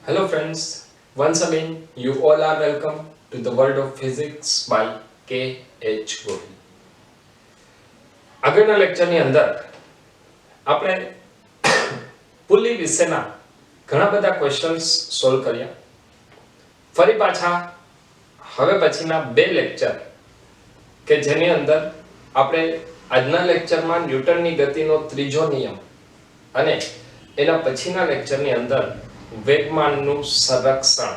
Hello friends, once again you all are welcome to the world of physics by K.H. Gohil. આગળના લેક્ચરની અંદર આપણે pulley વિશેના ઘણા બધા ક્વેશ્ચન્સ સોલ્વ કર્યા. ફરી પાછા હવે પછીના બે લેક્ચર કે જેની અંદર આપણે આજના લેક્ચરમાં ન્યૂટનની ગતિનો ત્રીજો નિયમ અને એના પછીના લેક્ચરની અંદર વેગમાનનું સંરક્ષણ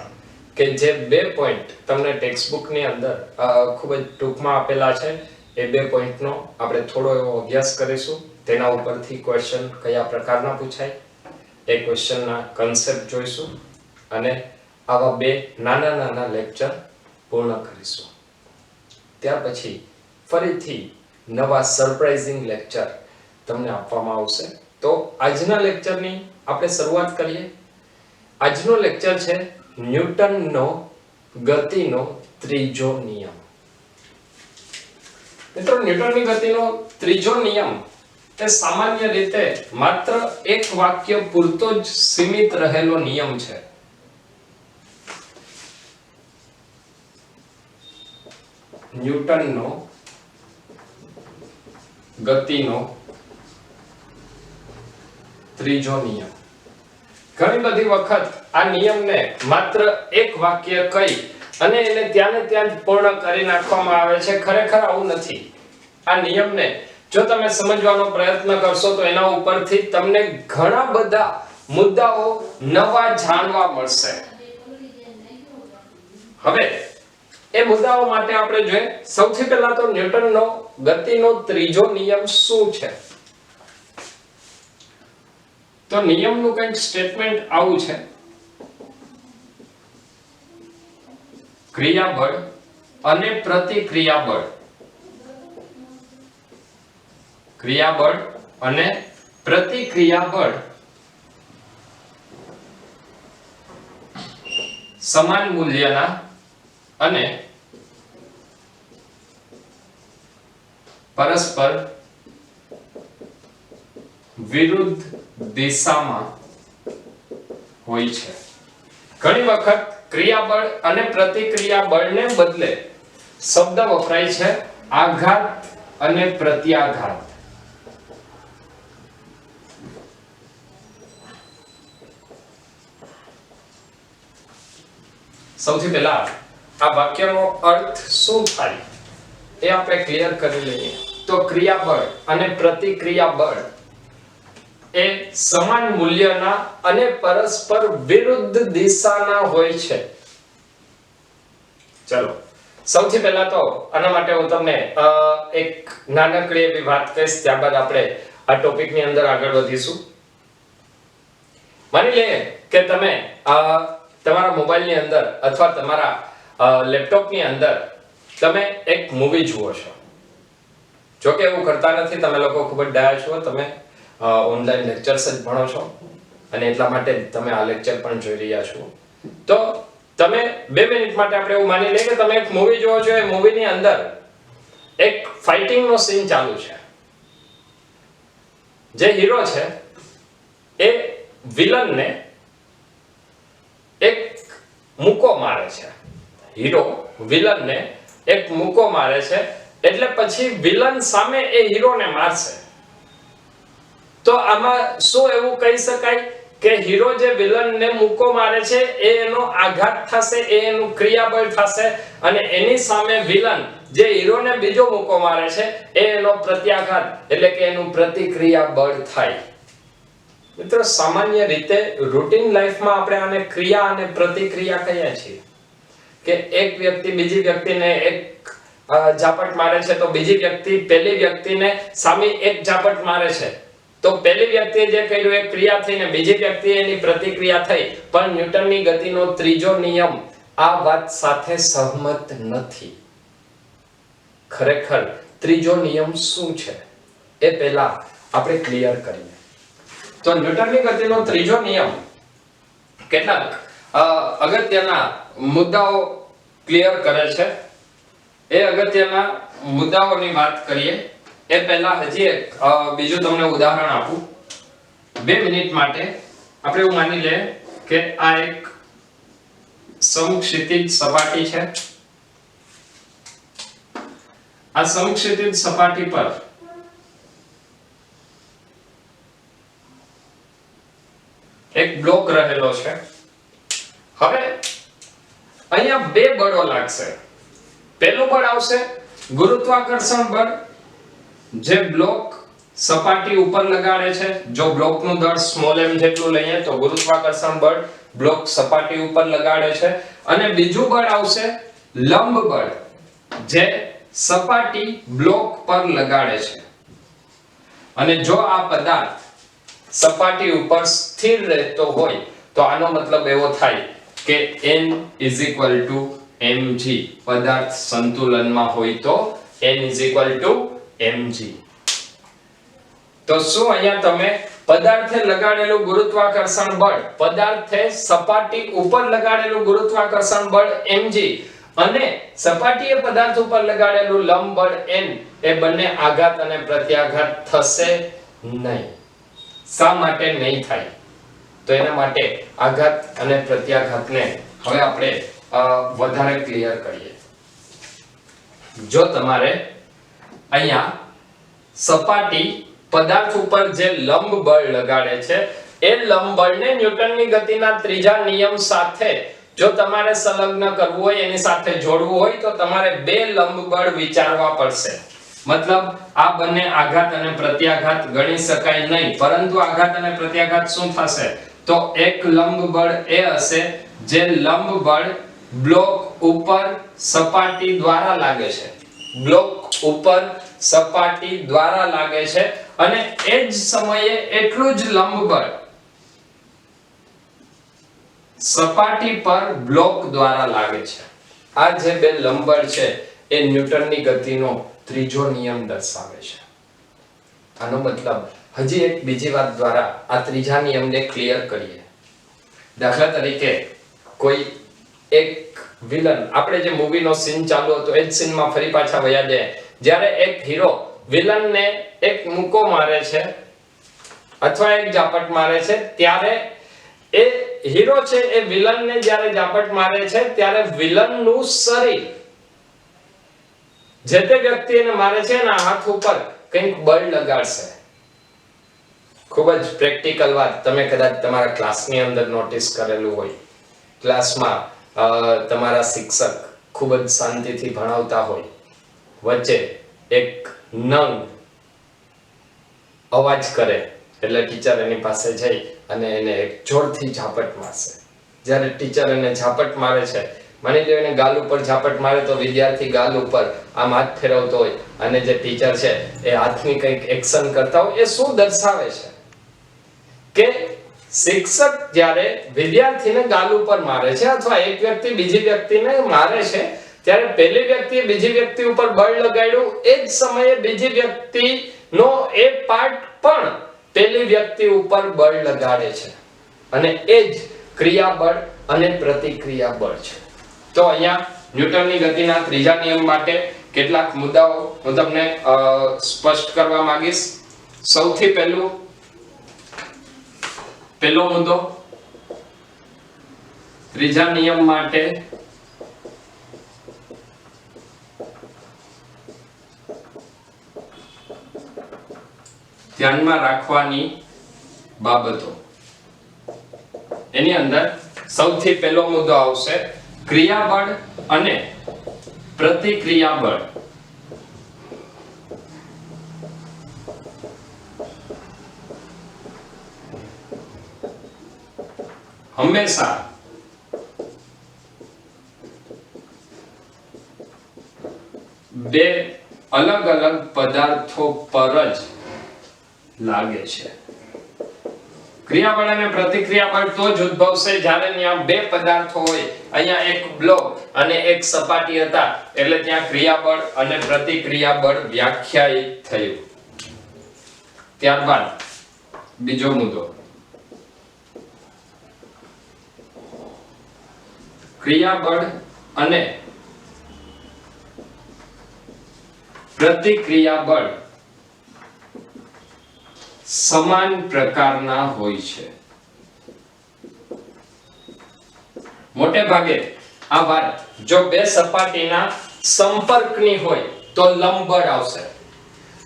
કે જે બે પોઈન્ટ તમને ટેક્સ્ટબુકની અંદર ખૂબ જ ટૂંકમાં આપેલા છે એ બે પોઈન્ટનો આપણે થોડો એવો અભ્યાસ કરીશું. તેના ઉપરથી ક્વેશ્ચન કયા પ્રકારના પૂછાય એ ક્વેશ્ચનના કન્સેપ્ટ જોઈશું અને આવા બે નાના નાના લેક્ચર પૂર્ણ કરીશું. ત્યાર પછી ફરીથી નવા સરપ્રાઇઝિંગ લેક્ચર તમને આપવામાં આવશે. તો આજના લેક્ચરની આપણે શરૂઆત કરીએ. આજનો લેક્ચર છે ન્યૂટનનો ગતિનો ત્રીજો નિયમ. મિત્રો, ન્યૂટનની ગતિનો ત્રીજો નિયમ એ સામાન્ય રીતે માત્ર એક વાક્ય પૂરતો જ સીમિત રહેલો નિયમ છે. ન્યૂટનનો ગતિનો ત્રીજો નિયમ. ઘણી બધી વખત આ નિયમને માત્ર એક વાક્ય કહી અને એને ત્યાં ને ત્યાં જ પૂર્ણ કરી નાખવામાં આવે છે. ખરેખર આવું નથી. આ નિયમને જો તમે સમજવાનો પ્રયત્ન કરશો તો એના ઉપરથી તમને ઘણા બધા મુદ્દાઓ નવા જાણવા મળશે. હવે એ મુદ્દાઓ માટે આપણે જોઈએ. સૌથી પહેલા તો ન્યૂટનનો ગતિનો ત્રીજો નિયમ શું છે? તો નિયમનું કંઈક સ્ટેટમેન્ટ આવું છે: ક્રિયાબળ અને પ્રતિક્રિયાબળ, ક્રિયાબળ અને પ્રતિક્રિયાબળ સમાન મૂલ્યના અને પરસ્પર વિરુદ્ધ દિશામાં હોય છે. ઘણી વખત ક્રિયાબળ અને પ્રતિક્રિયાબળને બદલે શબ્દ વપરાય છે આઘાત અને પ્રત્યાઘાત. સૌથી પહેલા આ વાક્યનો અર્થ શું થાય એ આપણે ક્લિયર કરી લઈએ. તો ક્રિયાબળ અને પ્રતિક્રિયાબળ એ સમાન મૂલ્યના અને પરસ્પર વિરુદ્ધ દિશાના હોય છે. ચલો, સૌથી પહેલા તો આના માટે હું તમને એક નાનકડી એવી વાત કહીશ, ત્યારબાદ આપણે આ ટોપિકની અંદર આગળ વધીશું. માની લઈએ કે તમે તમારા મોબાઈલની અંદર અથવા તમારા લેપટોપની અંદર તમે એક મૂવી જુઓ છો. જો કે એવું કરતા નથી, તમે લોકો ખૂબ જ ડાયા છો, તમે ઓનલાઈન લેક્ચર્સ જ ભણો છો અને એટલા માટે તમે આ લેક્ચર પણ જોઈ રહ્યા છો. તો તમે 2 મિનિટ માટે આપણે એવું માની લઈએ કે તમે એક મૂવી જોવો છો. એ મૂવીની અંદર એક ફાઇટિંગ નો સીન ચાલુ છે. જે હીરો છે એ વિલનને એક મુક્કો મારે છે. હીરો વિલનને એક મુક્કો મારે છે એટલે પછી વિલન સામે એ હીરોને મારશે. તો આમાં શું એવું કહી શકાય કે હીરો જે વિલનને મુક્કો મારે છે એ એનો આઘાત થશે, એ એનું ક્રિયાબળ થશે અને એની સામે વિલન જે હીરોને બીજો મુક્કો મારે છે એ એનો પ્રત્યાઘાત એટલે કે એનું પ્રતિક્રિયાબળ થાય. મિત્રો, સામાન્ય રીતે રૂટીન લાઈફમાં આપણે આને ક્રિયા અને પ્રતિક્રિયા કહીએ છીએ કે એક વ્યક્તિ બીજી વ્યક્તિને એક ઝાપટ મારે છે તો બીજી વ્યક્તિ પહેલી વ્યક્તિને સામે એક ઝાપટ મારે છે તો પહેલી વ્યક્તિએ જે કર્યું એ ક્રિયા થઈને બીજી વ્યક્તિએ એની પ્રતિક્રિયા થઈ. પણ ન્યૂટનની ગતિનો ત્રીજો નિયમ આ વાત સાથે સહમત નથી. ખરેખર ત્રીજો નિયમ શું છે એ પહેલા આપણે ક્લિયર કરીએ. તો ન્યૂટનની ગતિનો ત્રીજો નિયમ કેટલાક અગત્યના મુદ્દાઓ ક્લિયર કરે છે. એ અગત્યના મુદ્દાઓની વાત કરીએ એ પહેલા હજી એક બીજું તમને ઉદાહરણ આપું. 2 મિનિટ માટે આપણે એવું માની લે કે આ એક સમક્ષિતિજ સપાટી છે. આ સમક્ષિતિજ સપાટી પર એક બ્લોક રહેલો છે. હવે અહીંયા બે બળો લાગશે. પહેલું બળ આવશે ગુરુત્વાકર્ષણ બળ, જે બ્લોક સપાટી ઉપર લગાડે છે. જો બ્લોકનું દળ સ્મોલ m જેટલું લઈએ તો ગુરુત્વાકર્ષણ બળ બ્લોક સપાટી ઉપર લગાડે છે. અને બીજું બળ આવશે લંબ બળ, જે સપાટી બ્લોક પર લગાડે છે. અને જો આ પદાર્થ સપાટી ઉપર સ્થિર રહેતો હોય તો આનો મતલબ એવો થાય કે n mg, પદાર્થ સંતુલનમાં હોય તો n mg. તો શું અહીંયા તમે પદાર્થે લગાડેલું ગુરુત્વાકર્ષણ બળ, પદાર્થે સપાટી ઉપર લગાડેલું ગુરુત્વાકર્ષણ બળ mg અને સપાટીએ પદાર્થ ઉપર લગાડેલું લંબ બળ n, એ બંને આઘાત અને પ્રત્યાઘાત થશે નહીં. શા માટે નહીં થાય? તો એના માટે આઘાત અને પ્રત્યાઘાતને હવે આપણે વધારે ક્લિયર કરીએ. જો તમારે અહીંયા સપાટી પદાર્થ ઉપર જે લંબ બળ લગાડે છે એ લંબ બળને ન્યૂટનની ગતિના ત્રીજા નિયમ સાથે જો તમારે સંલગ્ન કરવું હોય, એની સાથે જોડવું હોય તો તમારે બે લંબ બળ વિચારવા પડશે. મતલબ આ બંને આઘાત અને પ્રત્યાઘાત ગણી શકાય નહીં, પરંતુ આઘાત અને પ્રત્યાઘાત શું થશે? તો એક લંબ બળ એ હશે જે લંબ બળ બ્લોક ઉપર સપાટી દ્વારા લાગે છે. બ્લોક ઉપર સપાટી દ્વારા લાગે છે અને એ જ સમયે એટલું જ લંબ બળ સપાટી પર બ્લોક દ્વારા લાગે છે. આ જે બે લંબ બળ છે એ ન્યૂટનની ગતિનો ત્રીજો નિયમ દર્શાવે છે. આનો મતલબ હજી એક બીજી વાત દ્વારા આ ત્રીજા નિયમને ક્લિયર કરીએ. દાખલા તરીકે કોઈ એક વિલન, આપણે જે મૂવીનો સીન ચાલુ હતો એ જ સીનમાં ફરી પાછા વયા જાય. જ્યારે એક હીરો વિલનને એક મુક્કો મારે છે અથવા એક ઝાપટ મારે છે, ત્યારે એ હીરો છે એ વિલનને જ્યારે ઝાપટ મારે છે ત્યારે વિલનનું શરીર જે તે વ્યક્તિને મારે છે એના હાથ ઉપર કંઈક બળ લગાડશે. ખૂબ જ પ્રેક્ટિકલ વાત તમે કદાચ તમારા ક્લાસની અંદર નોટિસ કરેલું હોય. ક્લાસમાં તમારા શિક્ષક ખૂબ જ શાંતિથી ભણાવતા હોય, વચ્ચે એક નંગ અવાજ કરે એટલે ટીચર એની પાસે જઈ અને એને એક જોરથી ઝાપટ મારશે. જ્યારે ટીચર એને ઝાપટ મારે છે, માની લો એને ગાલ ઉપર ઝાપટ મારે તો વિદ્યાર્થી ગાલ ઉપર આમ હાથ ફેરવતો હોય અને જે ટીચર છે એ હાથની કંઈક એક્શન કરતા હોય. એ શું દર્શાવે છે કે શિક્ષક જ્યારે વિદ્યાર્થીને ગાલ ઉપર મારે છે અથવા એક વ્યક્તિ બીજી વ્યક્તિને મારે છે, ત્યારે પહેલી વ્યક્તિએ બીજી વ્યક્તિ ઉપર બળ લગાડ્યું, એ જ સમયે બીજી વ્યક્તિનો એ પાર્ટ પણ પહેલી વ્યક્તિ ઉપર બળ લગાડે છે અને એ જ ક્રિયાબળ અને પ્રતિક્રિયા બળ છે. તો અહીંયા ન્યૂટનની ગતિના ત્રીજા નિયમ માટે કેટલાક મુદ્દાઓ હું તમને સ્પષ્ટ કરવા માંગીશ. સૌથી પહેલો મુદ્દો, ત્રીજા નિયમ માટે ધ્યાનમાં રાખવાની બાબતો. એની અંદર સૌથી પહેલો મુદ્દો આવશે ક્રિયાબળ અને પ્રતિક્રિયા બળ. હંમેશા બે અલગ અલગ પદાર્થો પર જ લાગે છે. ક્રિયાબળ અને પ્રતિક્રિયા બળ તો જ ઉદ્ભવશે જ્યારે ત્યાં બે પદાર્થો હોય. અહીંયા એક બ્લોક અને એક સપાટી હતા એટલે ત્યાં ક્રિયાબળ અને પ્રતિક્રિયા બળ વ્યાખ્યાયિત થયું. ત્યારબાદ બીજો મુદ્દો, ક્રિયાબળ અને પ્રતિક્રિયા બળ સમાન પ્રકારના હોય છે. મોટે ભાગે આ વાત જો બે સપાટીના સંપર્કની હોય તો લંબ બળ આવશે,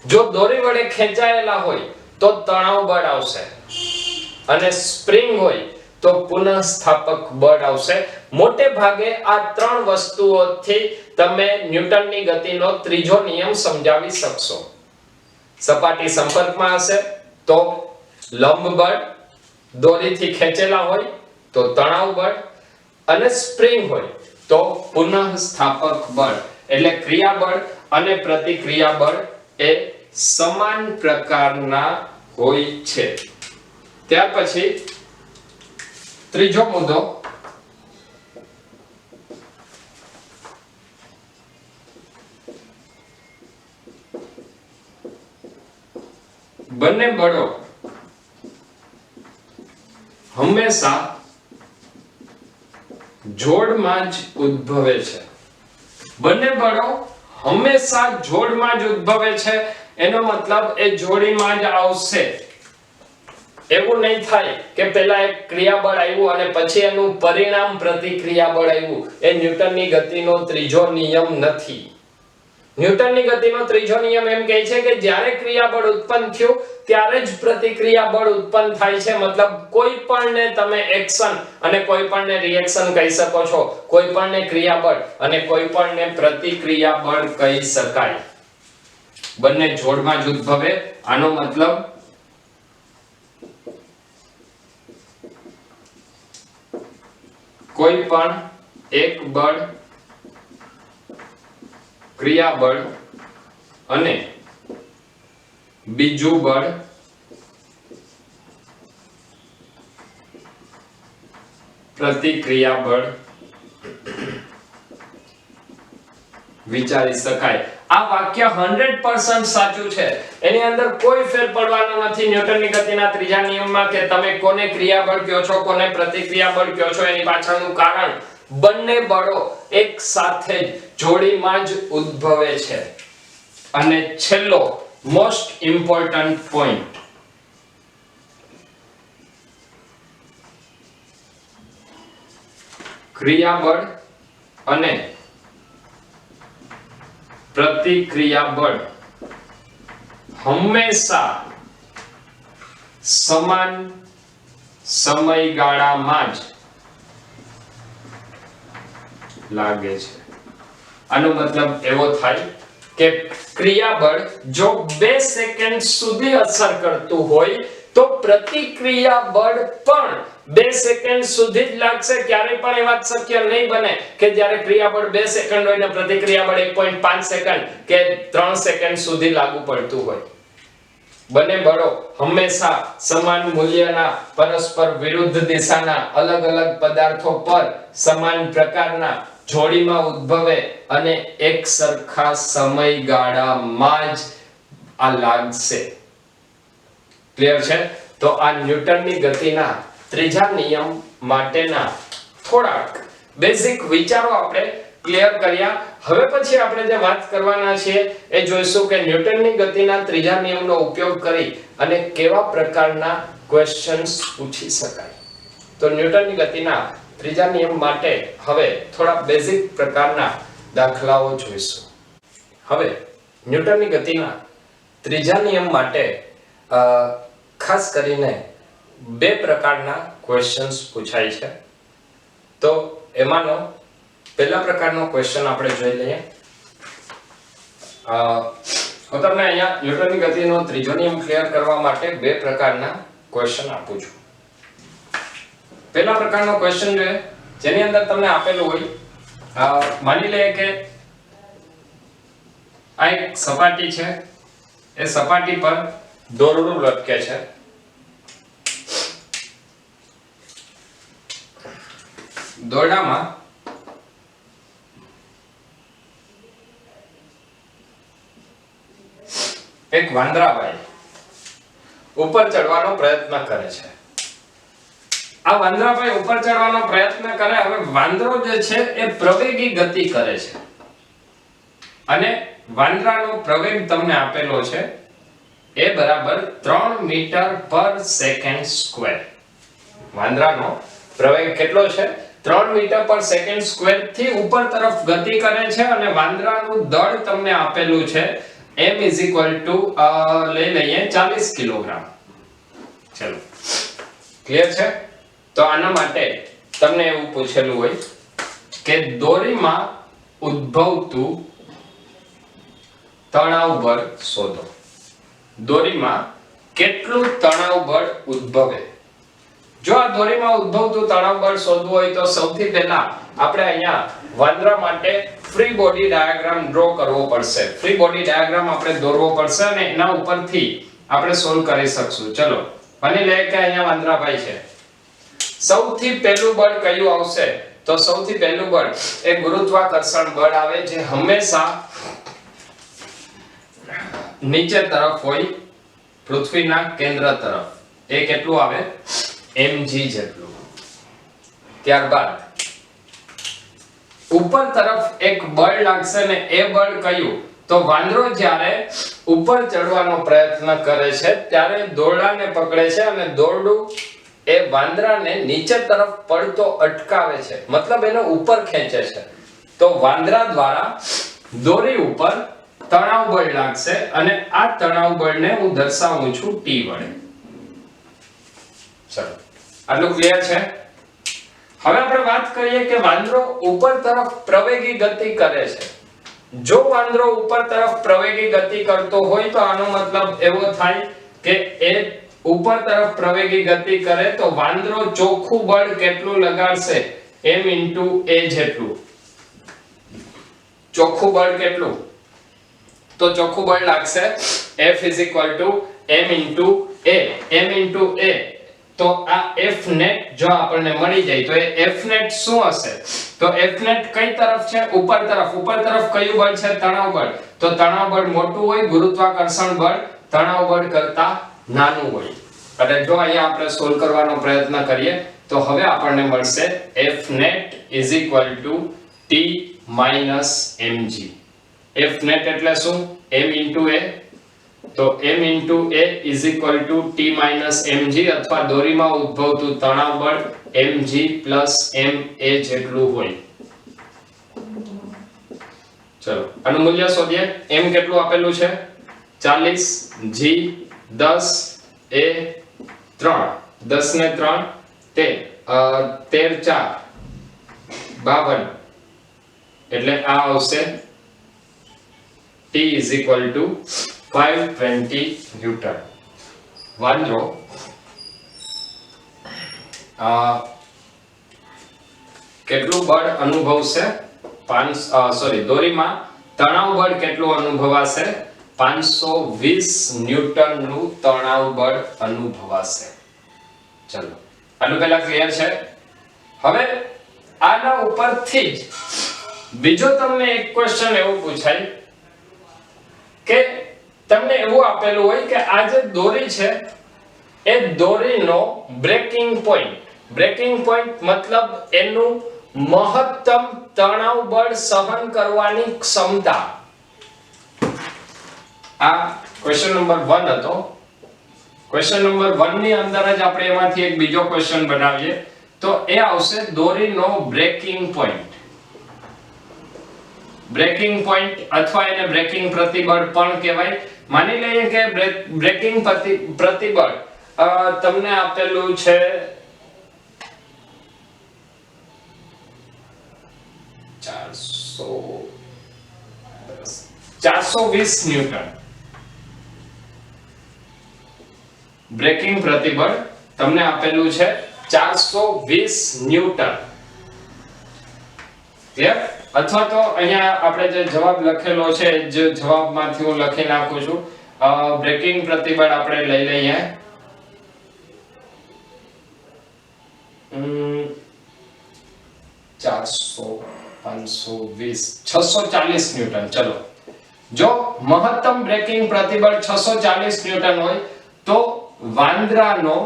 જો દોરી વડે ખેંચાયેલા હોય તો તણાવ બળ આવશે, અને સ્પ્રિંગ હોય તો પુનઃસ્થાપક બળ આવશે. મોટે ભાગે આ ત્રણ વસ્તુઓથી તમે ન્યૂટનની ગતિનો ત્રીજો નિયમ સમજાવી શકશો. સપાટી સંપર્કમાં હશે તો લંબ બળ, દોરીથી ખેંચેલા હોય તો તણાવ બળ, અને સ્પ્રિંગ હોય તો પુનઃસ્થાપક બળ. એટલે ક્રિયાબળ અને પ્રતિક્રિયા બળ એ સમાન પ્રકારના હોય છે. ત્યાર પછી ત્રીજો મુદ્દો, બંને બળો હંમેશા જોડમાં જ ઉદ્ભવે છે. બંને બળો હંમેશા જોડમાં જ ઉદ્ભવે છે. એનો મતલબ એ જોડીમાં જ આવશે. એવું નહીં થાય કે પહેલા એક ક્રિયાબળ આવ્યું અને પછી એનું પરિણામ પ્રતિક્રિયા બળ આવ્યું. એ ન્યૂટનની ગતિનો ત્રીજો નિયમ નથી. ન્યૂટનની ગતિનો ત્રીજો નિયમ એમ કહે છે કે જ્યારે ક્રિયાબળ ઉત્પન્ન થયું ત્યારે જ પ્રતિક્રિયા બળ ઉત્પન્ન થાય છે. મતલબ કોઈ પણને તમે એક્શન અને કોઈ પણને રિએક્શન કહી શકો છો, કોઈ પણને ક્રિયાબળ અને કોઈ પણને પ્રતિક્રિયા બળ કહી શકાય. બંને જોડમાં જ ઉદ્ભવે. આનો મતલબ કોઈ પણ એક બળ, ક્રિયાબળ અને બીજું બળ પ્રતિક્રિયા બળ વિચારી શકાય. આ વાક્ય 100% સાચું છે. એની અંદર કોઈ ફેર પડવાનો નથી ન્યૂટનની ગતિના ત્રીજા નિયમમાં કે તમે કોને ક્રિયાબળ કહો છો, કોને પ્રતિક્રિયા બળ કહો છો. એની પાછળનું કારણ બંને બળો એક સાથે જોડીમાં જ ઉદ્ભવે છે. અને છેલ્લો મોસ્ટ ઇમ્પોર્ટન્ટ પોઈન્ટ, ક્રિયાબળ અને પ્રતિક્રિયા બળ હંમેશા સમાન સમયગાળામાં જ લાગે છે. આનો મતલબ એવો થાય કે ક્રિયાબળ જો 2 સેકન્ડ સુધી અસર કરતું હોય તો પ્રતિક્રિયા બળ પણ 2 સેકન્ડ સુધી જ લાગશે. ક્યારે પણ એ વાત શક્ય નહીં બને કે જ્યારે ક્રિયાબળ 2 સેકન્ડ હોય ને પ્રતિક્રિયા બળ 1.5 સેકન્ડ કે 3 સેકન્ડ સુધી લાગુ પડતું હોય. બંને બળો હંમેશા સમાન મૂલ્યના પરસ્પર વિરુદ્ધ દિશાના અલગ અલગ પદાર્થો પર સમાન પ્રકારના જોડીમાં ઉદ્ભવે અને એક સરખા સમયગાળામાં જ આ લાગશે. ક્લિયર છે? તો આ ન્યૂટનની ગતિના ત્રીજા નિયમ માટેના થોડાક બેઝિક વિચારો આપણે ક્લિયર કર્યા. હવે પછી આપણે જે વાત કરવાના છીએ એ જોઈશું કે ન્યૂટનની ગતિના ત્રીજા નિયમનો ઉપયોગ કરી અને કેવા પ્રકારના ક્વેશ્ચન્સ પૂછી શકાય. તો ન્યૂટનની ગતિના ત્રીજા નિયમ માટે હવે થોડા બેઝિક પ્રકારના દાખલાઓ જોઈશું. હવે ન્યૂટનની ગતિના ત્રીજા નિયમ માટે ખાસ કરીને 2 પ્રકારના ક્વેશ્ચન્સ પૂછાય છે. તો એમાંનો પહેલા પ્રકારનો ક્વેશ્ચન આપણે જોઈ લઈએ. હું તમને અહીંયા ન્યૂટનની ગતિનો ત્રીજો નિયમ ક્લિયર કરવા માટે 2 પ્રકારના ક્વેશ્ચન આપું છું. પહેલા પ્રકારનો ક્વેશ્ચન છે જેની અંદર તમને આપેલું હોય, માની લઈએ કે આ એક સપાટી છે, એ સપાટી પર દોરડું લટકે છે. દોરડામાં એક વાંદરાભાઈ ઉપર ચડવાનો પ્રયત્ન કરે છે. આ વાંદરાભાઈ ઉપર ચડવાનો પ્રયત્ન કરે. હવે વાંદરો જે છે એ પ્રવેગી ગતિ કરે છે અને વાંદરાનો પ્રવેગ તમને આપેલો છે એ બરાબર 3 મીટર પર સેકન્ડ સ્ક્વેર. વાંદરાનો પ્રવેગ કેટલો છે? 3 મીટર પર સેકન્ડ સ્ક્વેર થી ઉપર તરફ ગતિ કરે છે અને વાંદરાનું દળ તમને આપેલું છે m લઈ લઈએ 40 કિલોગ્રામ. ચલો ક્લિયર છે? તો આના માટે તમને એવું પૂછેલું હોય કે દોરીમાં ઉદ્ભવતું તણાવ બળ શોધો. દોરીમાં કેટલું તણાવ બળ ઉદ્ભવે? જો આ દોરીમાં ઉદ્ભવતું તણાવ બળ શોધવું હોય તો સૌથી પહેલા આપણે અહીંયા વાંદરા માટે ફ્રી બોડી ડાયાગ્રામ ડ્રો કરવો પડશે. ફ્રી બોડી ડાયાગ્રામ આપણે દોરવો પડશે અને એના ઉપરથી આપણે સોલ્વ કરી શકશું. ચલો માની લઈએ કે અહીંયા વાંદરાભાઈ છે. સૌથી પહેલું બળ કયું આવશે? તો સૌથી પહેલું બળ એ ગુરુત્વાકર્ષણ બળ આવે જે હંમેશા નીચે તરફ હોય, પૃથ્વીના કેન્દ્ર તરફ. એ કેટલું આવે? mg જેટલું. ત્યારબાદ ઉપર તરફ એક બળ લાગશે ને એ બળ કયું? તો વાંદરો જ્યારે ઉપર ચડવાનો પ્રયત્ન કરે છે ત્યારે દોરડાને પકડે છે અને દોરડું એ વાંદરાને નીચે તરફ પડતો અટકાવે છે, મતલબ એને ઉપર ખેંચે છે. તો વાંદરા દ્વારા દોરી ઉપર તણાવ બળ લાગશે અને આ તણાવ બળને હું દર્શાવું છું T વડે. ચલો આટલું ક્લિયર છે? હવે આપણે વાત કરીએ કે વાંદરો ઉપર તરફ પ્રવેગી ગતિ કરે છે. જો વાંદરો ઉપર તરફ પ્રવેગી ગતિ કરતો હોય તો આનો મતલબ એવો થાય કે એ ઉપર તરફ પ્રવેગી ગતિ કરે તો વાંદરો ચોખ્ખું બળ કેટલું લગાડશે? m a જેટલું. ચોખ્ખું બળ કેટલું? તો ચોખ્ખું બળ લાગશે F m a. તો આ F net જો આપણને મળી જાય તો એ F net શું હશે? તો F net કઈ તરફ છે? ઉપર તરફ. ઉપર તરફ કયું બળ છે? તણાવ બળ. તો તણાવ બળ મોટું હોય, ગુરુત્વાકર્ષણ બળ તણાવ બળ કરતા નાનું હોય. એટલે જો અહીંયા આપણે સોલ્વ કરવાનો પ્રયત્ન કરીએ તો હવે આપણને મળશે F net T mg. F net એટલે શું? m a. તો m a T mg અથવા દોરીમાં ઉદ્ભવતું તણાવ બળ mg ma જેટલું હોય. ચલો આનું મૂલ્ય શોધીએ. m કેટલું આપેલું છે? 40, g 10, a 3, 10 ને 3 13 4 52 એટલે આ આવશે T 520 ન્યૂટન. વાંદરો કેટલું બળ અનુભવશે? દોરીમાં તણાવ બળ કેટલું અનુભવાશે? 520 ન્યૂટન નું તણાવ બળ અનુભવાશે. ચલો આનું પહેલા ક્લિયર છે? હવે આના ઉપરથી જ બીજો તમને એક ક્વેશ્ચન એવું પૂછાય કે તમને એવું આપેલું હોય કે આ જે દોરી છે એ દોરીનો બ્રેકિંગ પોઈન્ટ મતલબ એનું મહત્તમ તણાવ બળ સહન કરવાની ક્ષમતા. આ ક્વેશ્ચન નંબર 1 હતો. ક્વેશ્ચન નંબર 1 ની અંદર જ આપણે એમાંથી એક બીજો ક્વેશ્ચન બનાવીએ તો એ આવશે દોરીનો બ્રેકિંગ પોઈન્ટ અથવા એને બ્રેકિંગ પ્રતિબળ પણ કહેવાય. માની લઈએ કે બ્રેકિંગ પ્રતિબળ તમને આપેલું છે 420 ન્યૂટન. બ્રેકિંગ પ્રતિબળ તમને આપેલું છે 420 ન્યૂટન. ક્લિયર? અથવા તો અહીંયા આપણે જે જવાબ લખેલો છે જે જવાબમાંથી હું લખી નાખું છું. બ્રેકિંગ પ્રતિબળ આપણે લઈ લઈએ 400 520 640 ન્યૂટન. ચલો જો મહત્તમ બ્રેકિંગ પ્રતિબળ 640 ન્યૂટન હોય તો વાંદરાનો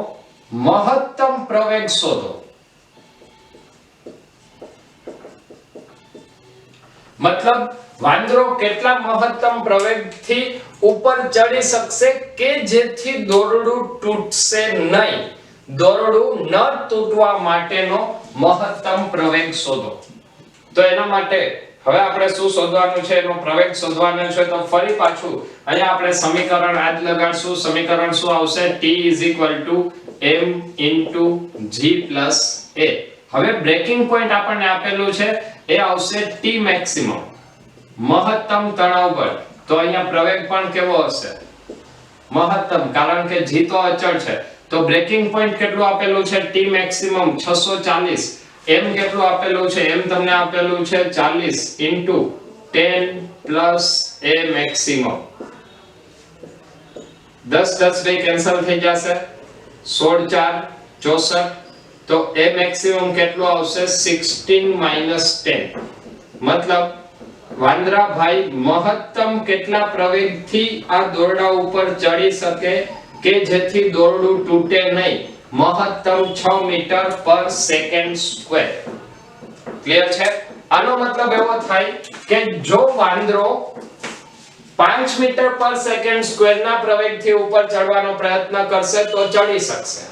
મહત્તમ પ્રવેગ શોધો. મતલબ વાંદરો કેટલા મહત્તમ પ્રવેગથી ઉપર ચડી શકશે કે જેથી દોરડું તૂટશે નહીં. દોરડું ન તૂટવા માટેનો મહત્તમ પ્રવેગ શોધો. તો એના માટે હવે આપણે શું શોધવાનું છે? એનો પ્રવેગ શોધવાનો છે. તો ફરી પાછું અહીંયા આપણે સમીકરણ આજ લગાડશું. સમીકરણ શું આવશે? t m g a. હવે બ્રેકિંગ પોઈન્ટ આપણને આપેલું છે એ આવશે t મેક્સિમમ, મહત્તમ તણાવ બળ. તો અહીંયા પ્રવેગ પણ કેવો હશે? મહત્તમ, કારણ કે g તો અચળ છે. તો બ્રેકિંગ પોઈન્ટ કેટલું આપેલું છે? t maximum 640. m કેટલું આપેલું છે? m તમને આપેલું છે 40 * 10 + a મેક્સિમમ. 10 10 બે કેન્સલ થઈ જશે. 16 4 64. તો a મેક્સિમમ કેટલું આવશે? 16 - 10. મતલબ વાંદરાભાઈ મહત્તમ કેટલા પ્રવેગથી આ દોરડા ઉપર ચડી શકે કે જેથી દોરડું તૂટે નહીં? મહત્તમ 6 મીટર/સેકન્ડ². ક્લિયર છે? આનો મતલબ એવો થાય કે જો વાંદરો 5 મીટર/સેકન્ડ² ના પ્રવેગથી ઉપર ચડવાનો પ્રયત્ન કરશે તો ચડી શકશે.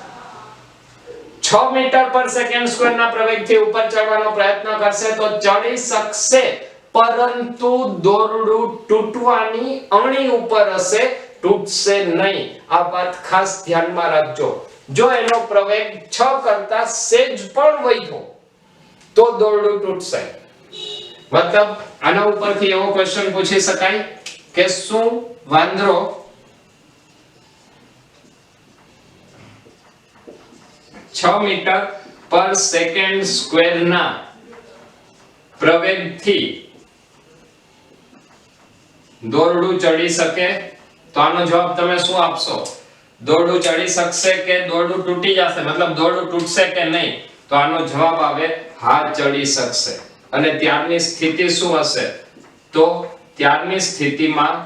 6 મીટર/સેકન્ડ² ના પ્રવેગથી ઉપર ચડવાનો પ્રયત્ન કરશે તો ચડી શકશે, પરંતુ દોરડું તૂટવાની અણી ઉપર હશે, તૂટશે નહીં. આ વાત ખાસ ધ્યાનમાં રાખજો. જો એનો પ્રવેગ 6 કરતા સેજ પણ વધ્યો તો દોરડું તૂટશે. મતલબ આના ઉપરથી એવો ક્વેશ્ચન પૂછી શકાય કે શું વાંદરો 6 મીટર/સેકન્ડ² ના પ્રવેગથી દોરડું ચડી શકે? તો આનો જવાબ તમે શું આપશો? દોરડું ચડી શકશે કે દોરડું તૂટી જશે? મતલબ દોરડું તૂટશે કે નહીં? તો આનો જવાબ આવે હા, ચડી શકશે. અને ત્યારની સ્થિતિ શું હશે? તો ત્યારની સ્થિતિમાં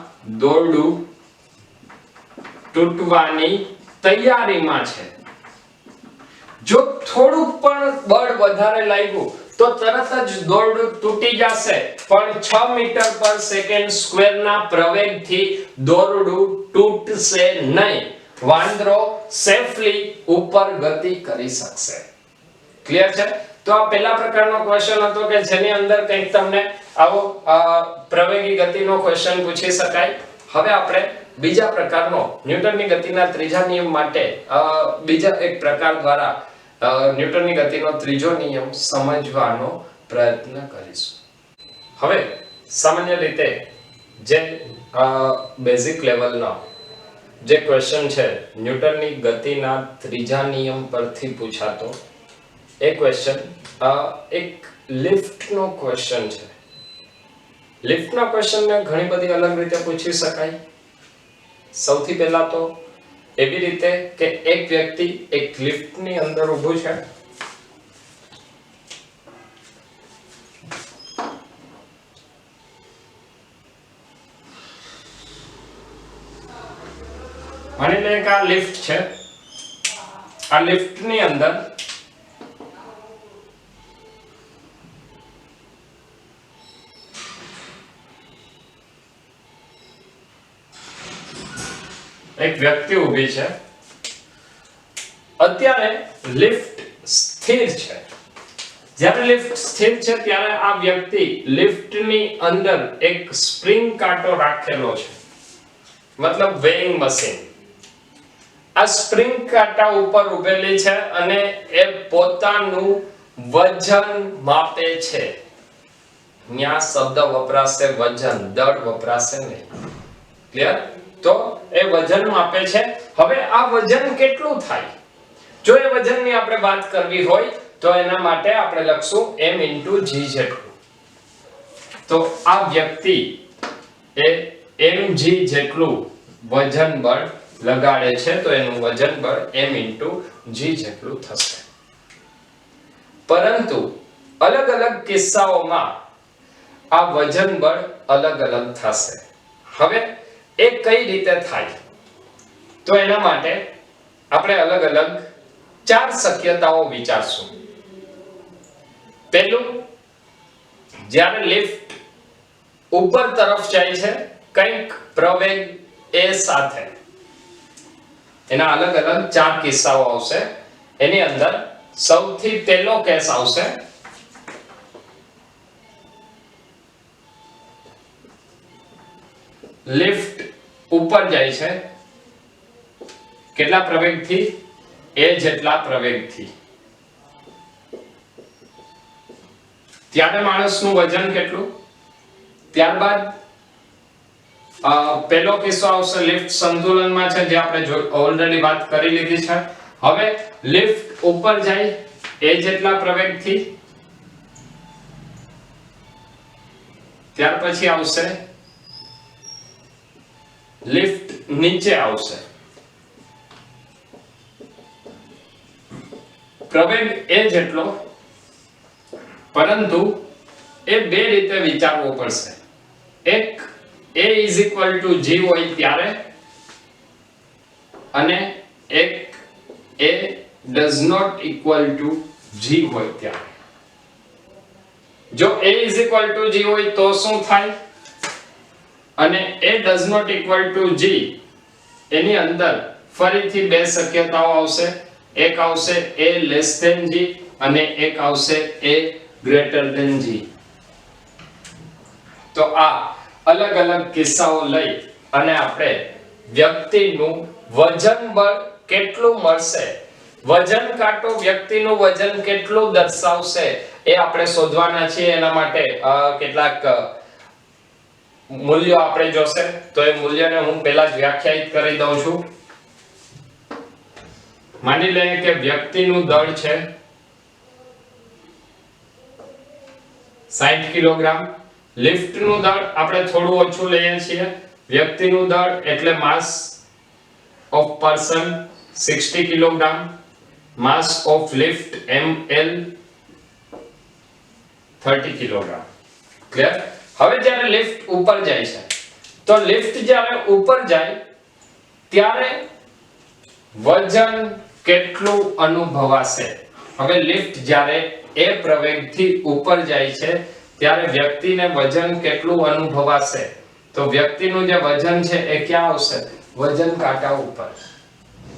દોરડું તૂટવાની તૈયારીમાં છે. જો થોડુંક પણ બળ વધારે લાગ્યું તો તરત જ દોરડું તૂટી જશે, પણ 6 મીટર/સેકન્ડ² ના પ્રવેગથી દોરડું તૂટશે નહીં. વાંદરો સેફલી ઉપર ગતિ કરી શકશે. ક્લિયર છે? તો આ પહેલા પ્રકારનો ક્વેશ્ચન હતો કે જેની અંદર કંઈક તમને આવો પ્રવેગી ગતિનો ક્વેશ્ચન પૂછી શકાય. હવે આપણે બીજા પ્રકારનો ન્યૂટનની ગતિના ત્રીજા નિયમ માટે બીજા એક પ્રકાર દ્વારા ન્યૂટનની ગતિનો ત્રીજો નિયમ સમજવાનો પ્રયત્ન કરીશું. હવે સામાન્ય રીતે જે બેઝિક લેવલનો જે ક્વેશ્ચન છે ન્યૂટનની ગતિના ત્રીજા નિયમ પરથી પૂછાતો એ ક્વેશ્ચન એક લિફ્ટનો ક્વેશ્ચન છે. લિફ્ટના ક્વેશ્ચનને ઘણી બધી અલગ રીતે પૂછી શકાય. સૌથી પહેલા તો એવી રીતે કે એક વ્યક્તિ એક લિફ્ટની અંદર ઊભું છે. માની લે કે આ લિફ્ટ છે. આ લિફ્ટની અંદર એક વ્યક્તિ ઊભી છે. અત્યારે લિફ્ટ સ્થિર છે. જ્યારે લિફ્ટ સ્થિર છે ત્યારે આ વ્યક્તિ લિફ્ટની અંદર એક સ્પ્રિંગ કાંટો રાખેલો છે, મતલબ વેઇંગ મશીન. આ સ્પ્રિંગ કાંટા ઉપર ઊભેલી છે અને એ પોતાનું વજન માપે છે. ન્યા શબ્દ વપરાશે વજન, દળ વપરાશે નહીં. ક્લિયર? તો એ વજન માપે છે. હવે આ વજન કેટલું થાય? જો એ વજનની આપણે વાત કરવી હોય તો એના માટે આપણે લખશું m * g જેટલું. તો આ વ્યક્તિ એ mg જેટલું વજન બળ લગાડે છે, તો એનું વજન બળ m * g જેટલું થશે. પરંતુ અલગ અલગ કિસ્સાઓમાં આ વજન બળ અલગ અલગ થશે. હવે એ કઈ રીતે થાય? તો એના માટે આપણે અલગ અલગ 4 શક્યતાઓ વિચારશું. પહેલું, જ્યારે લિફ્ટ ઉપર તરફ જાય છે કંઈક પ્રવેગ a સાથે, એના અલગ અલગ 4 કિસ્સાઓ આવશે. એની અંદર સૌથી પહેલો કેસ આવશે લિફ્ટ ઉપર જાય છે કેટલા પ્રવેગથી a જેટલા પ્રવેગથી ત્યારે માણસનું વજન કેટલું ત્યારબાદ પહેલો કિસ્સો આવશે લિફ્ટ સંતુલનમાં છે જે આપણે ઓલરેડી વાત કરી લીધી છે હવે લિફ્ટ ઉપર જાય a જેટલા પ્રવેગથી ત્યાર પછી આવશે લિફ્ટ નીચે આવશે પ્રવેગ a જેટલો પરંતુ એ બે રીતે વિચારવું પડશે એક a = g હોય ત્યારે અને એક a does not equal to g હોય ત્યારે જો a = g હોય તો શું થાય અને a does not equal to g એની અંદર ફરીથી બે શક્યતાઓ આવશે એક આવશે a less than g અને એક આવશે a greater than g તો આ અલગ અલગ કિસ્સાઓ લઈ અને આપણે વ્યક્તિનું વજન બળ કેટલું મળશે વજન કાંટો વ્યક્તિનું વજન કેટલું દર્શાવશે એ આપણે શોધવાના છીએ એના માટે કેટલાક મૂલ્યો આપણે જોશે તો એ મૂલ્યને હું પહેલા જ વ્યાખ્યાયિત કરી દઉં છું માની લઈએ કે વ્યક્તિનું દળ છે 60 કિલોગ્રામ લિફ્ટનું દળ આપણે થોડું ઓછું લઈએ છીએ વ્યક્તિનું દળ એટલે માસ of person 60 kilogram mass of lift ml 30 kilogram clear હવે જ્યારે લિફ્ટ ઉપર જાય છે તો લિફ્ટ જ્યારે ઉપર જાય ત્યારે વજન કેટલું અનુભવાશે હવે લિફ્ટ જ્યારે એ પ્રવેગથી ઉપર જાય છે ત્યારે વ્યક્તિને વજન કેટલું અનુભવાશે તો વ્યક્તિનું જે વજન છે એ ક્યાં આવશે વજન કાંટા ઉપર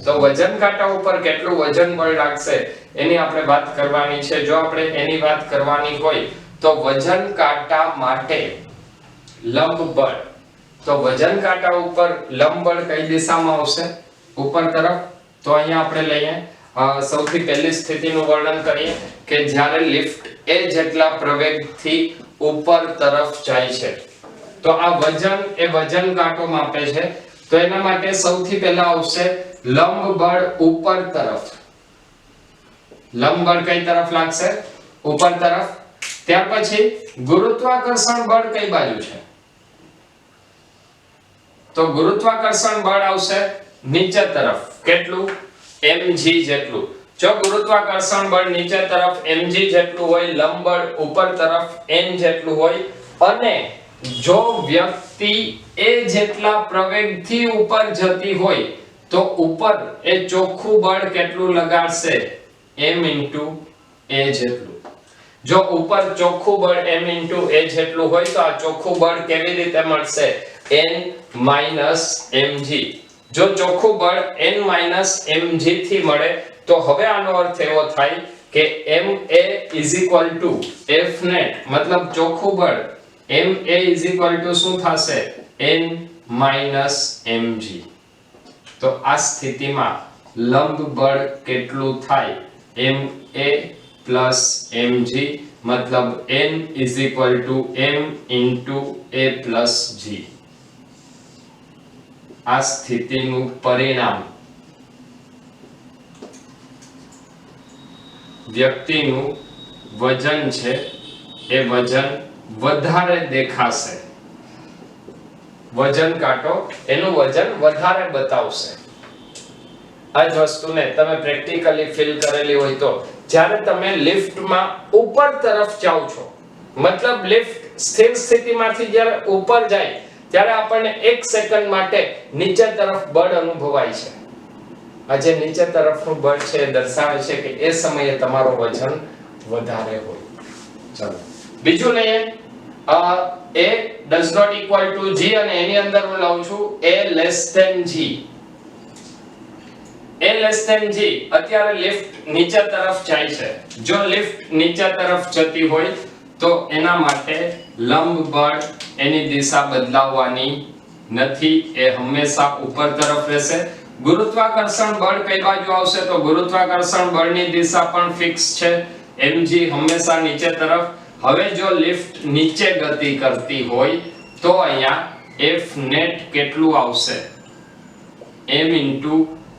તો વજન કાંટા ઉપર કેટલું વજન બળ લાગશે એની આપણે વાત કરવાની છે જો આપણે એની વાત કરવાની હોય તો વજન કાંટા માટે લંબ બળ તો વજન કાંટા ઉપર લંબ બળ કઈ દિશામાં આવશે ઉપર તરફ તો અહીંયા આપણે લઈએ સૌથી પહેલી સ્થિતિનું વર્ણન કરીએ કે જ્યારે લિફ્ટ a જેટલા પ્રવેગથી ઉપર તરફ જાય છે તો આ વજન એ વજન કાંટો માપે છે તો એના માટે સૌથી પહેલા આવશે લંબ બળ ઉપર તરફ લંબ બળ કઈ તરફ લાગશે ઉપર તરફ ત્યાર પછી ગુરુત્વાકર્ષણ બળ કઈ બાજુ છે તો ગુરુત્વાકર્ષણ બળ આવશે નીચે તરફ કેટલું mg જેટલું જો ગુરુત્વાકર્ષણ બળ નીચે તરફ mg જેટલું હોય લંબ બળ ઉપર તરફ n જેટલું હોય અને જો વ્યક્તિ a જેટલા પ્રવેગથી ઉપર જતી હોય તો ઉપર એ ચોખ્ખું બળ કેટલું લગાડશે m * a જેટલું જો ઉપર ચોખ્ખું બળ m * a જેટલું હોય તો આ ચોખ્ખું બળ કેવી રીતે મળશે n - mg જો ચોખ્ખું બળ n - mg થી મળે તો હવે આનો અર્થ એવો થાય કે ma = F net મતલબ ચોખ્ખું બળ ma શું થશે n - mg તો આ સ્થિતિમાં લંબ બળ કેટલું થાય ma + mg મતલબ n = m * a + g આ સ્થિતિનું પરિણામ વ્યક્તિનું વજન છે એ વજન વધારે દેખાશે વજન કાંટો એનું વજન વધારે બતાવશે આ જ વસ્તુને તમે પ્રેક્ટિકલી ફીલ કરેલી હોય તો જ્યારે તમે લિફ્ટમાં ઉપર તરફ જાઓ છો મતલબ લિફ્ટ સ્થિર સ્થિતિમાંથી જ્યારે ઉપર જાય ત્યારે આપણને 1 સેકન્ડ માટે નીચે તરફ બળ અનુભવાય છે આ જે નીચે તરફનું બળ છે એ દર્શાવે છે કે એ સમયે તમારો વજન વધારે હોય ચલો બીજું લઈએ a does not equal to g અને એની અંદર હું લઉં છું a less than g a less than g, અત્યારે લિફ્ટ નીચે તરફ જાય છે. જો લિફ્ટ નીચે તરફ જતી હોય તો એના માટે લંબ બળ એની દિશા બદલાવવાની નથી, એ હંમેશા ઉપર તરફ રહેશે. ગુરુત્વાકર્ષણ બળ કઈ બાજુ આવશે તો ગુરુત્વાકર્ષણ બળની દિશા પણ ફિક્સ છે, mg હંમેશા નીચે તરફ. હવે જો લિફ્ટ નીચે ગતિ કરતી હોય તો અહીંયા F net કેટલું આવશે, m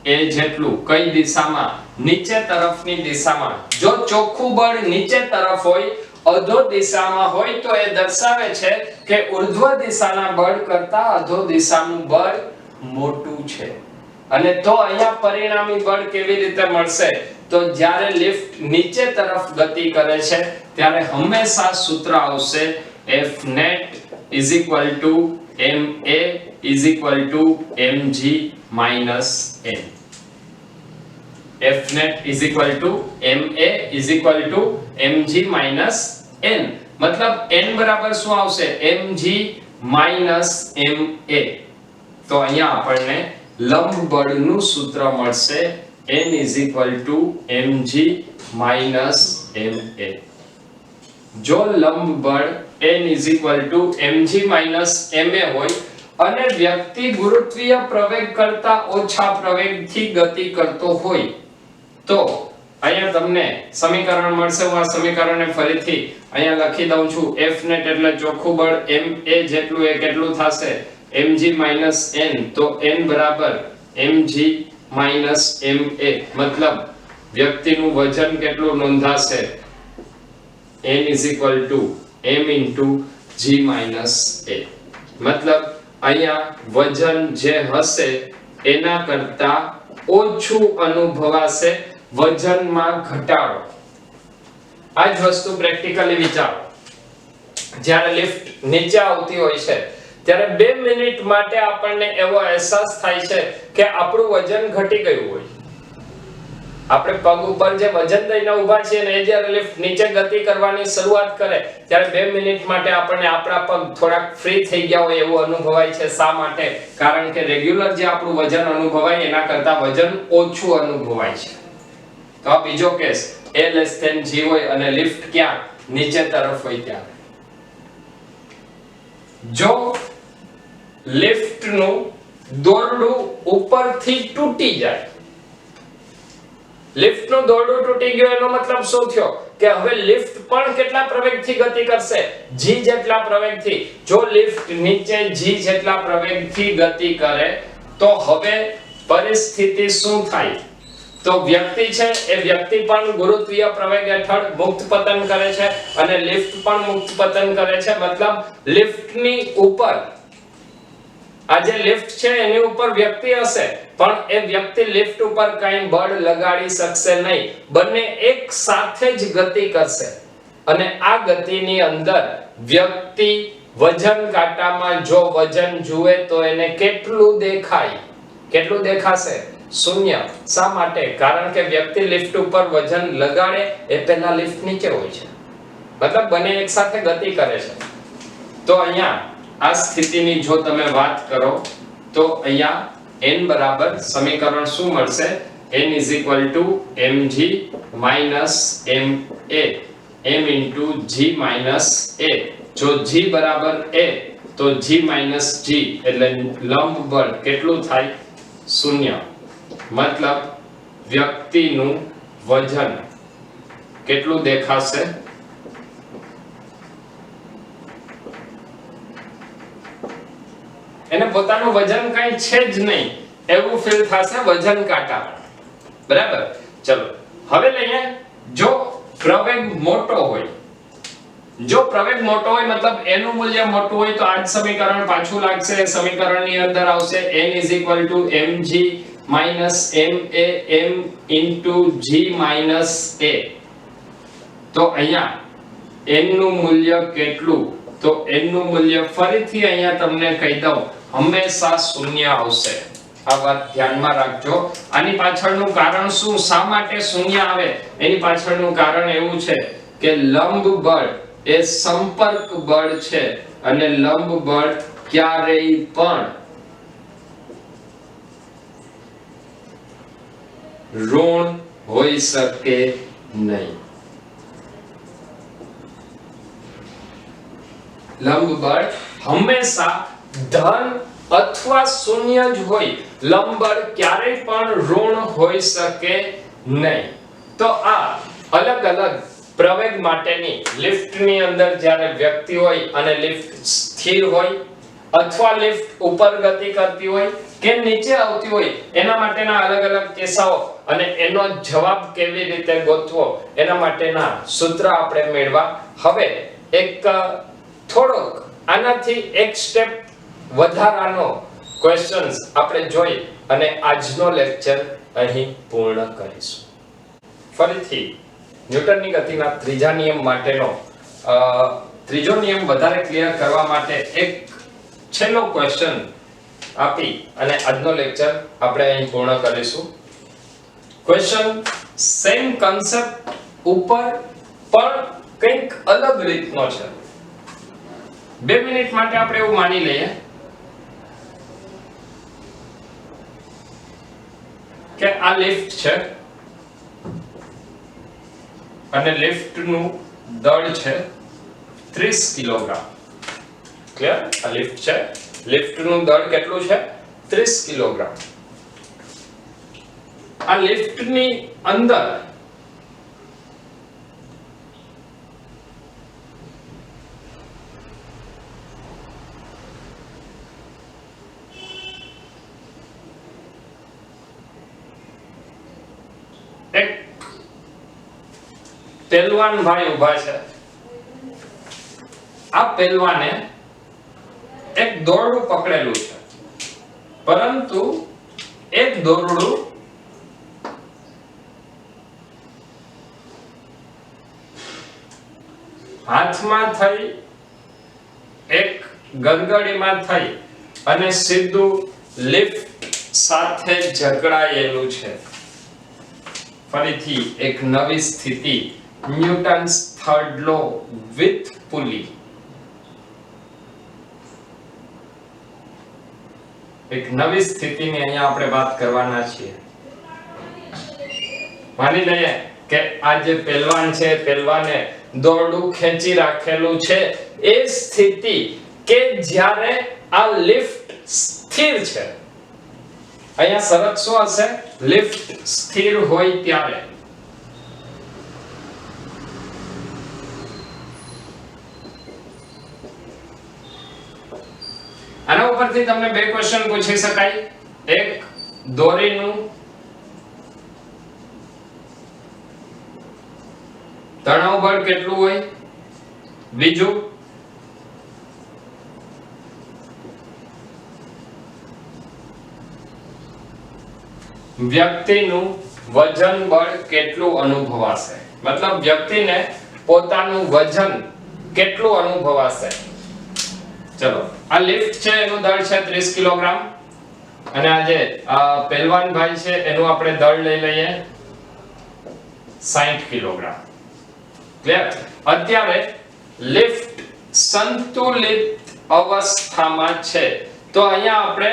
a જેટલું. કઈ દિશામાં? નીચે તરફની દિશામાં. જો ચોખ્ખું બળ નીચે તરફ હોય, અધો દિશામાં હોય તો એ દર્શાવે છે કે ઉર્ધ્વ દિશાના બળ કરતા અધો દિશાનું બળ મોટું છે. અને તો અહીંયા પરિણામી બળ કેવી રીતે મળશે તો જ્યારે લિફ્ટ નીચે તરફ ગતિ કરે છે ત્યારે હંમેશા સૂત્ર આવશે F net ma mg minus n. F net ma mg minus n. મતલબ n બરાબર શું આવશે? mg minus ma. તો અહીંયા આપણને લંબ બળનું સૂત્ર મળશે n mg minus ma. જો લંબ બળ n mg minus ma હોય અને વ્યક્તિ ગુરુત્વીય પ્રવેગ કરતા ઓછા પ્રવેગથી ગતિ કરતો હોય તો અહીંયા તમને સમીકરણ મળશે. હું આ સમીકરણને ફરીથી અહીંયા લખી દઉં છું. F net એટલે ચોખ્ખું બળ ma જેટલું, એ કેટલું થશે? mg minus n. તો n બરાબર mg minus ma. મતલબ વ્યક્તિનું વજન કેટલું નોંધાશે? n m g minus a. મતલબ અહીંયા વજન જે હશે એના કરતા ઓછું અનુભવાશે, વજનમાં ઘટાડો. આ જ વસ્તુ પ્રેક્ટિકલી વિચારો. જ્યારે લિફ્ટ નીચે આવતી હોય છે ત્યારે 2 મિનિટ માટે આપણને એવો અહેસાસ થાય છે કે આપણું વજન ઘટી ગયું હોય. આપણે પગ ઉપર જે વજન દઈને ઊભા છીએ ને એ જ્યારે લિફ્ટ નીચે ગતિ કરવાની શરૂઆત કરે ત્યારે 2 મિનિટ માટે આપણને આપણા પગ થોડાક ફ્રી થઈ ગયા હોય એવું અનુભવાય છે. શા માટે? કારણ કે રેગ્યુલર જે આપણું વજન અનુભવાય એના કરતા વજન ઓછું અનુભવાય છે. તો આ બીજો case a less than g હોય અને લિફ્ટ ક્યાં? નીચે તરફ હોય ત્યારે. જો લિફ્ટનું દોરડું ઉપરથી તૂટી જાય, લિફ્ટનું દોરડું તૂટી ગયું એનો મતલબ શું થયો કે હવે લિફ્ટ પણ કેટલા પ્રવેગથી ગતિ કરશે? g જેટલા પ્રવેગથી. જો લિફ્ટ નીચે g જેટલા પ્રવેગથી ગતિ કરે તો હવે પરિસ્થિતિ શું થાય? તો વ્યક્તિ છે એ વ્યક્તિ પણ ગુરુત્વીય પ્રવેગ હેઠળ મુક્ત પતન કરે છે અને લિફ્ટ પણ મુક્ત પતન કરે છે. મતલબ લિફ્ટની ઉપર આ જે લિફ્ટ છે એની ઉપર વ્યક્તિ હશે પણ એ વ્યક્તિ લિફ્ટ ઉપર કંઈ બળ લગાડી શકશે નહીં. બંને એક સાથે જ ગતિ કરશે અને આ ગતિની અંદર વ્યક્તિ વજન કાંટામાં જો વજન જુએ તો એને કેટલું દેખાય? કેટલું દેખાશે? શૂન્ય. શા માટે? કારણ કે વ્યક્તિ લિફ્ટ ઉપર વજન લગાડે એ પહેલા લિફ્ટ નીચે હોય છે. મતલબ બંને એક સાથે ગતિ કરે છે. તો અહીંયા આ સ્થિતિની જો તમે વાત કરો તો અહીંયા n બરાબર સમીકરણ શું મળશે? n mg minus ma m g minus a. જો g બરાબર a તો g minus g એટલે લંબ બળ કેટલું થાય? શૂન્ય. મતલબ વ્યક્તિનું વજન કેટલું દેખાશે? એને પોતાનું વજન કઈ છે જ નહીં એવું ફીલ થશે વજન કાંટા. બરાબર? ચલો હવે લઈએ જો પ્રવેગ મોટો હોય. જો પ્રવેગ મોટો હોય મતલબ એનું મૂલ્ય મોટું હોય તો આ જ સમીકરણ પાછું લાગશે. સમીકરણની અંદર આવશે n mg minus ma m g minus a. તો અહીંયા n નું મૂલ્ય કેટલું? તો n નું મૂલ્ય ફરીથી અહીંયા તમને કહી દઉં હંમેશા શૂન્ય આવશે. આ વાત ધ્યાનમાં રાખજો. આની પાછળનું કારણ શું? શા માટે શૂન્ય આવે? એની પાછળનું કારણ એવું છે કે લંબ બળ એ સંપર્ક બળ છે અને લંબ બળ ક્યારેય પણ ઋણ હોઈ શકે નહીં. લંબ બળ હંમેશા ધન અથવા શૂન્ય જ હોય. લંબ બળ ક્યારેય પણ ઋણ હોઈ શકે નહીં. તો આ અલગ અલગ પ્રવેગ માટેની લિફ્ટની અંદર જ્યારે વ્યક્તિ હોય અને લિફ્ટ સ્થિર હોય અથવા લિફ્ટ ઉપર ગતિ કરતી હોય કે નીચે આવતી હોય એના માટેના અલગ અલગ કિસ્સાઓ અને એનો જવાબ કેવી રીતે ગોતવો એના માટેના સૂત્ર આપણે મેળવા. હવે એક થોડોક આનાથી એક સ્ટેપ વધારાનો ક્વેશ્ચન્સ આપણે જોઈ અને આજનો લેક્ચર અહીં પૂર્ણ કરીશું. ફરીથી ન્યૂટનની ગતિના ત્રીજા નિયમ માટેનો ત્રીજો નિયમ વધારે ક્લિયર કરવા માટે એક છેલ્લો ક્વેશ્ચન આપી અને આજનો લેક્ચર આપણે અહીં પૂર્ણ કરીશું. ક્વેશ્ચન સેમ કન્સેપ્ટ ઉપર પણ કંઈક અલગ રીતનો છે. 2 મિનિટ માટે આપણે એવું માની લઈએ કે આ લિફ્ટ છે અને લિફ્ટ નું દળ છે 30 કિલોગ્રામ. ક્લિયર? આ લિફ્ટ છે, લિફ્ટ નું દળ કેટલું છે? 30 કિલોગ્રામ. આ લિફ્ટ ની અંદર એક પહેલવાન ભાઈ ઊભા છે. આ પહેલવાને એક દોરડું પકડેલું છે, પરંતુ એક દોરડું હાથમાં થઈ એક ગરગડીમાં થઈ અને સીધું લિફ્ટ સાથે જકડાયેલું છે. ફરીથી એક નવી સ્થિતિ, Newton's third law with pulley. એક નવી સ્થિતિની અહીંયા આપણે વાત કરવાના છીએ. માની લઈએ કે આ જે પહેલવાન છે, પહેલવાને દોરડું ખેંચી રાખેલું છે. એ સ્થિતિ કે જ્યારે આ લિફ્ટ સ્થિર છે. અહીંયા શરત શું હશે? લિફ્ટ સ્થિર હોય ત્યારે. આના ઉપરથી તમને બે ક્વેશ્ચન પૂછી શકાય. એક, દોરીનું તણાવ બળ કેટલું હોય? બીજું, વ્યક્તિનું વજન બળ કેટલું અનુભવાશે? મતલબ વ્યક્તિને પોતાનું વજન કેટલું અનુભવાશે? ચલો, આ લિફ્ટ છે એનું દળ છે 30 કિલોગ્રામ અને આ જે પહેલવાન ભાઈ છે એનું આપણે દળ લઈ લઈએ 60 કિલોગ્રામ. ક્લિયર? અત્યારે લિફ્ટ સંતુલિત અવસ્થામાં છે. તો અહીંયા આપણે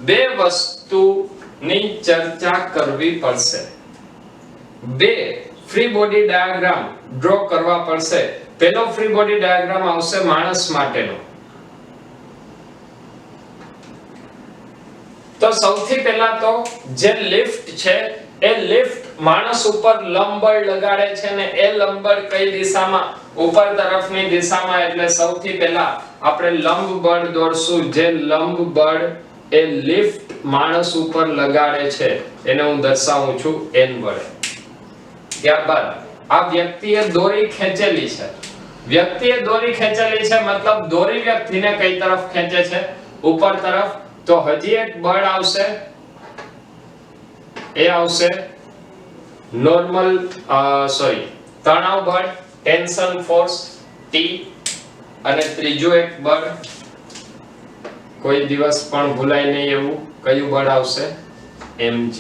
બે વસ્તુની ચર્ચા કરવી પડશે. બે ફ્રી બોડી ડાયાગ્રામ ડ્રો કરવા પડશે. પહેલો ફ્રી બોડી ડાયાગ્રામ આવશે માણસ માટેનો. તો સૌથી પહેલા તો જે લિફ્ટ છે એ લિફ્ટ માણસ ઉપર લંબબળ લગાડે છે ને એ લંબબળ કઈ દિશામાં? ઉપર તરફની દિશામાં. એટલે સૌથી પહેલા આપણે લંબબળ દોરશું. જે લંબબળ એ લિફ્ટ માણસ ઉપર લગાડે છે એને હું દર્શાવું છું n વડે. ત્યારબાદ આ વ્યક્તિએ દોરી ખેંચેલી છે. વ્યક્તિએ દોરી ખેંચેલી છે મતલબ દોરી વ્યક્તિને કઈ તરફ ખેંચે છે? ઉપર તરફ. તો હજી એક બળ આવશે, એ આવશે નોર્મલ તણાવ બળ, ટેન્શન ફોર્સ T. અને ત્રીજું એક બળ કોઈ દિવસ પણ ભૂલાય નહીં એવું કયું બળ આવશે? mg.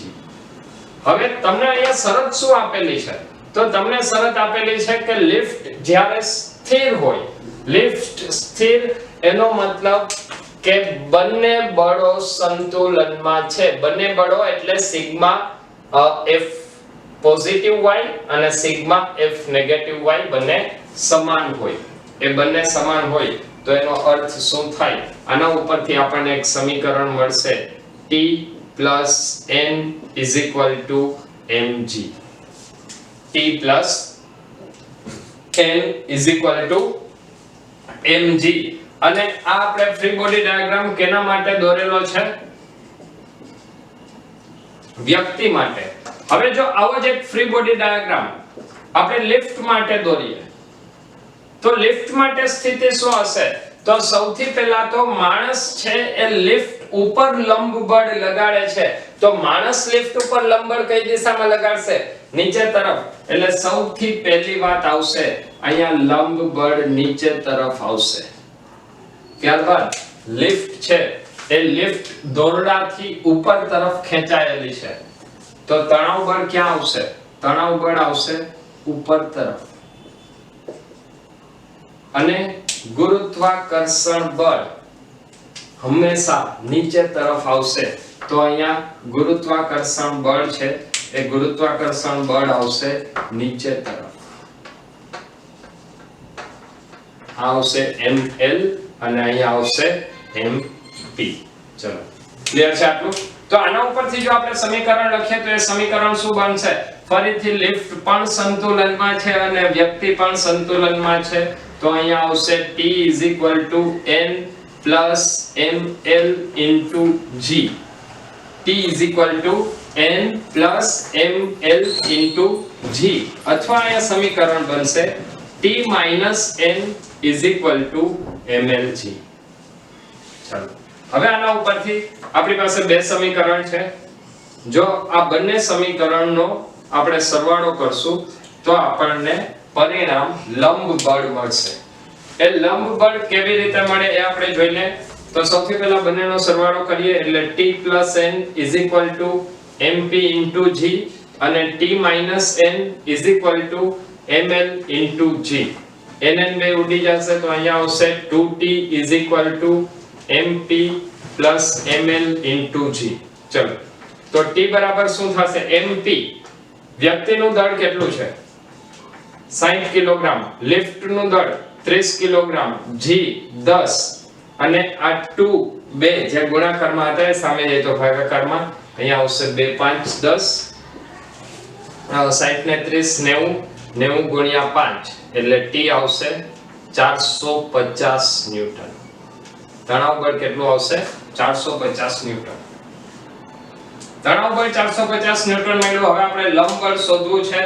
હવે તમને અહીંયા શરત શું આપેલી છે? તો તમને શરત આપેલી છે કે લિફ્ટ જ્યારે સ્થિર હોય, લિફ્ટ સ્થિર એનો મતલબ કે બંને બળો સંતુલનમાં છે. બંને બળો એટલે સિગ્મા F પોઝિટિવ y અને સિગ્મા f નેગેટિવ y બંને સમાન હોય. એ બંને સમાન હોય તો એનો અર્થ શું થાય? આના ઉપરથી આપણને એક સમીકરણ મળશે t + n = mg. t + n = mg. અને આ આપણે ફ્રી બોડી ડાયાગ્રામ કેના માટે દોરેલો છે? વ્યક્તિ માટે. હવે જો આવો જ એક ફ્રી બોડી ડાયાગ્રામ આપણે લિફ્ટ માટે દોરીએ તો લિફ્ટ માટે સ્થિતિ શું હશે? તો સૌથી પહેલા તો માણસ છે એ લિફ્ટ ઉપર લંબ બળ લગાડે છે. તો માણસ લિફ્ટ ઉપર લંબ બળ કઈ દિશામાં લગાડશે? નીચે તરફ. એટલે સૌથી પહેલી વાત આવશે અહીંયા લંબ બળ નીચે તરફ આવશે. ત્યારબાદ લિફ્ટ છે એ લિફ્ટ દોરડાથી ઉપર તરફ ખેંચાયેલી છે. તો તણાવ બળ ક્યાં આવશે? તણાવ બળ આવશે ઉપર તરફ. અને ગુરુત્વાકર્ષણ બળ હંમેશા નીચે તરફ આવશે. તો અહીંયા ગુરુત્વાકર્ષણ બળ છે એ ગુરુત્વાકર્ષણ બળ આવશે નીચે તરફ. આવશે ml અને અહીંયા આવશે mp. ચલો ક્લિયર છે આટલું? તો આના ઉપરથી જો આપણે સમીકરણ લખીએ તો એ સમીકરણ શું બનશે? ફરીથી લિફ્ટ પણ સંતુલનમાં છે અને વ્યક્તિ પણ સંતુલનમાં છે. તો અહીંયા આવશે t = n + ml * g. t = n + ml * g. અથવા અહીંયા સમીકરણ બનશે t - n = mlg. ચાલો હવે આના ઉપરથી આપણી પાસે બે સમીકરણ છે. જો આ બંને સમીકરણનો આપણે સરવાળો કરશું તો આપણને પરિણામ લંબ બળ મળશે. એ લંબ બળ કેવી રીતે મળે એ આપણે જોઈ લે. તો સૌથી પહેલા બંનેનો સરવાળો કરીએ એટલે t + n = mp * g અને t - n = ml * g. nn બે ઉડી જશે તો અહીંયા આવશે 2t = mp + ml * g. ચલો તો t બરાબર શું થશે? mp. વ્યક્તિનું દળ કેટલું છે? 60 કિલોગ્રામ. લિફ્ટનું દળ 30 કિલોગ્રામ. g 10 અને આ 2 2 જે ગુણાકારમાં હતા એ સામે જાય તો ભાગાકારમાં અહીંયા આવશે 2 5 10. 60 ને 30 90 90 × 5 એટલે t આવશે 450 ન્યૂટન. તણાવ બળ કેટલું આવશે? 450 ન્યૂટન. તણાવ બળ 450 ન્યૂટન મળ્યું. હવે આપણે લંબ બળ શોધવું છે.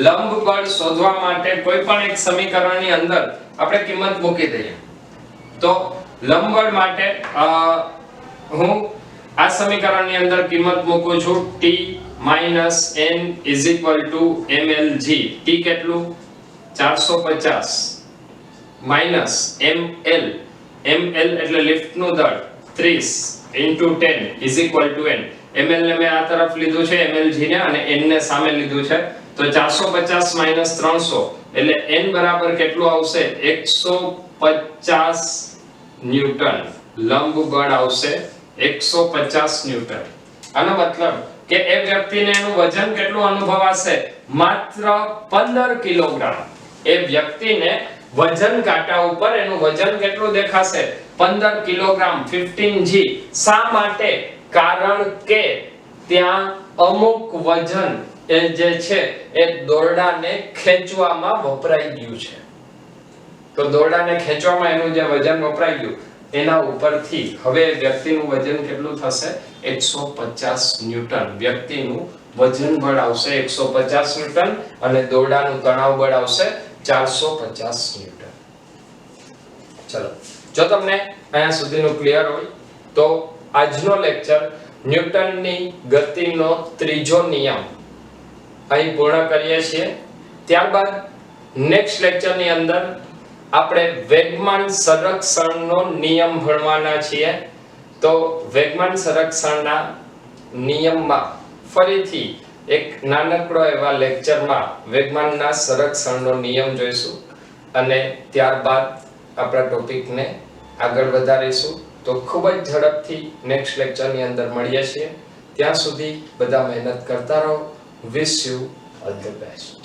લંબ બળ શોધવા માટે કોઈ પણ એક સમીકરણની અંદર આપણે કિંમત મૂકી દઈએ. તો લંબ બળ માટે હું આ સમીકરણની અંદર કિંમત મૂકું છું t - n = mlg. t કેટલું? 450 minus ml. ml એટલે લિફ્ટનું દળ 30 * 10 = n. ml ને મેં આ તરફ લીધું છે, mlg ને, અને n ને સામે લીધું છે. તો 450 - 300 એટલે n બરાબર કેટલું આવશે? 150 ન્યૂટન. લંબ બળ આવશે 150 ન્યૂટન. આનો મતલબ કે એ વ્યક્તિને એનું વજન કેટલું અનુભવાશે? માત્ર 15 કિલોગ્રામ. એ વ્યક્તિને વજન કાંટા ઉપર એનું વજન કેટલું દેખાશે? 15 કિલોગ્રામ. 15 g. શા માટે? કારણ કે ત્યાં અમુક વજન એ જે છે એ દોરડાને ખેંચવામાં વપરાઈ ગયું છે. તો દોરડાને ખેંચવામાં એનું જે વજન વપરાઈ ગયું એના ઉપરથી હવે વ્યક્તિનું વજન કેટલું થશે? 150 ન્યૂટન. વ્યક્તિનું વજન બળ આવશે 150 ન્યૂટન અને દોરડાનું તણાવ બળ આવશે 450 ન્યૂટન. ચલો જો તમને અહીંયા સુધીનું ક્લિયર હોય તો આજનો લેક્ચર ન્યૂટનની ગતિનો ત્રીજો નિયમ અહીં પૂર્ણ કરીએ છીએ. ત્યારબાદ નેક્સ્ટ લેક્ચરની અંદર આપણે વેગમાન સંરક્ષણનો નિયમ ભણવાના છીએ. તો વેગમાન સંરક્ષણના નિયમમાં ફરીથી એક નાનકડો એવા લેક્ચરમાં વેગમાનના સંરક્ષણનો નિયમ જોઈશું અને ત્યારબાદ આપણા ટોપિકને આગળ વધારીશું. તો ખૂબ જ ઝડપથી નેક્સ્ટ લેક્ચરની અંદર મળીએ છીએ. ત્યાં સુધી બધા મહેનત કરતા રહો. Wish you all the best.